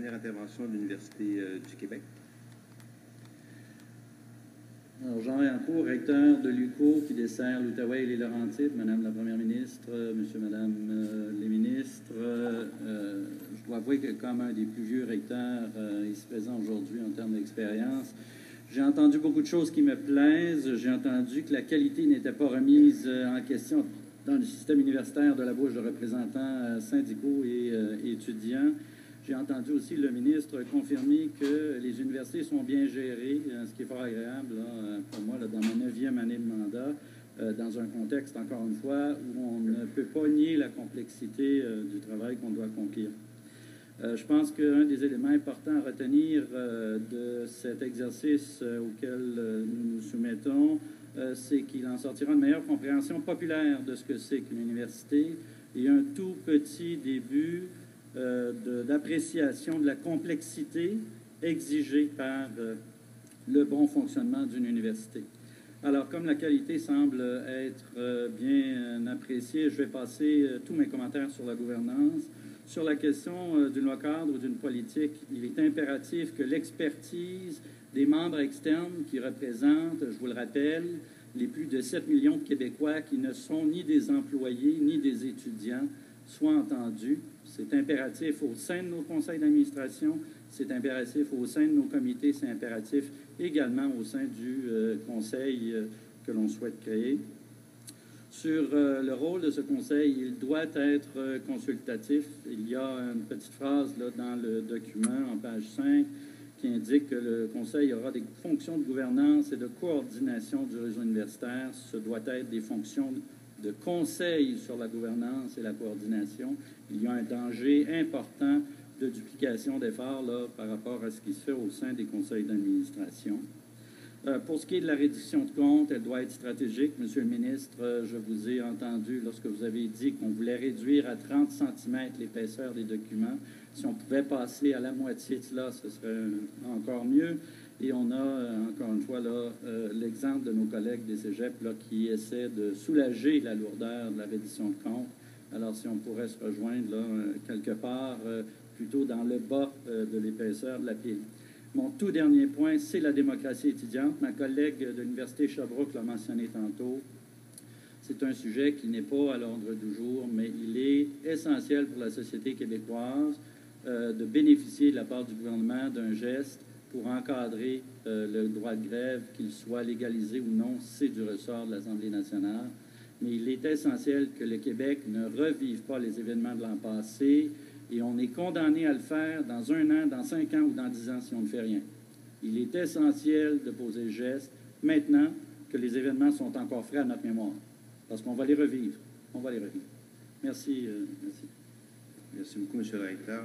dernière intervention de l'Université du Québec. Alors, Jean Vaillancourt, recteur de l'UQO qui dessert l'Outaouais et les Laurentides, Madame la Première ministre, Monsieur, Madame les ministres, je dois avouer que comme un des plus vieux recteurs ici présent aujourd'hui en termes d'expérience, j'ai entendu beaucoup de choses qui me plaisent. J'ai entendu que la qualité n'était pas remise en question dans le système universitaire de la bouche de représentants syndicaux et étudiants. J'ai entendu aussi le ministre confirmer que les universités sont bien gérées, ce qui est fort agréable là, pour moi, là, dans ma 9e année de mandat, dans un contexte, encore une fois, où on ne peut pas nier la complexité du travail qu'on doit accomplir. Je pense qu'un des éléments importants à retenir de cet exercice auquel nous nous soumettons, c'est qu'il en sortira une meilleure compréhension populaire de ce que c'est qu'une université et un tout petit début d'appréciation de la complexité exigée par le bon fonctionnement d'une université. Alors, comme la qualité semble être bien appréciée, je vais passer tous mes commentaires sur la gouvernance. Sur la question d'une loi cadre ou d'une politique, il est impératif que l'expertise des membres externes qui représentent, je vous le rappelle, les plus de 7 millions de Québécois qui ne sont ni des employés ni des étudiants, soit entendue. C'est impératif au sein de nos conseils d'administration, c'est impératif au sein de nos comités, c'est impératif également au sein du conseil que l'on souhaite créer. Sur le rôle de ce conseil, il doit être consultatif. Il y a une petite phrase là, dans le document, en page 5, qui indique que le conseil aura des fonctions de gouvernance et de coordination du réseau universitaire. Ce doit être des fonctions de conseil sur la gouvernance et la coordination. Il y a un danger important de duplication d'efforts par rapport à ce qui se fait au sein des conseils d'administration. Pour ce qui est de la réduction de comptes, elle doit être stratégique. Monsieur le ministre, je vous ai entendu lorsque vous avez dit qu'on voulait réduire à 30 cm l'épaisseur des documents. Si on pouvait passer à la moitié de cela, ce serait encore mieux. Et on a, encore une fois, l'exemple de nos collègues des cégeps qui essaient de soulager la lourdeur de la reddition de comptes. Alors, si on pourrait se rejoindre quelque part, plutôt dans le bas de l'épaisseur de la pile. Mon tout dernier point, c'est la démocratie étudiante. Ma collègue de l'Université Sherbrooke l'a mentionné tantôt. C'est un sujet qui n'est pas à l'ordre du jour, mais il est essentiel pour la société québécoise de bénéficier de la part du gouvernement d'un geste pour encadrer le droit de grève, qu'il soit légalisé ou non, c'est du ressort de l'Assemblée nationale. Mais il est essentiel que le Québec ne revive pas les événements de l'an passé, et on est condamné à le faire dans 1 an, dans 5 ans ou dans 10 ans si on ne fait rien. Il est essentiel de poser le geste maintenant que les événements sont encore frais à notre mémoire, parce qu'on va les revivre. On va les revivre. Merci. Merci beaucoup, M. le recteur.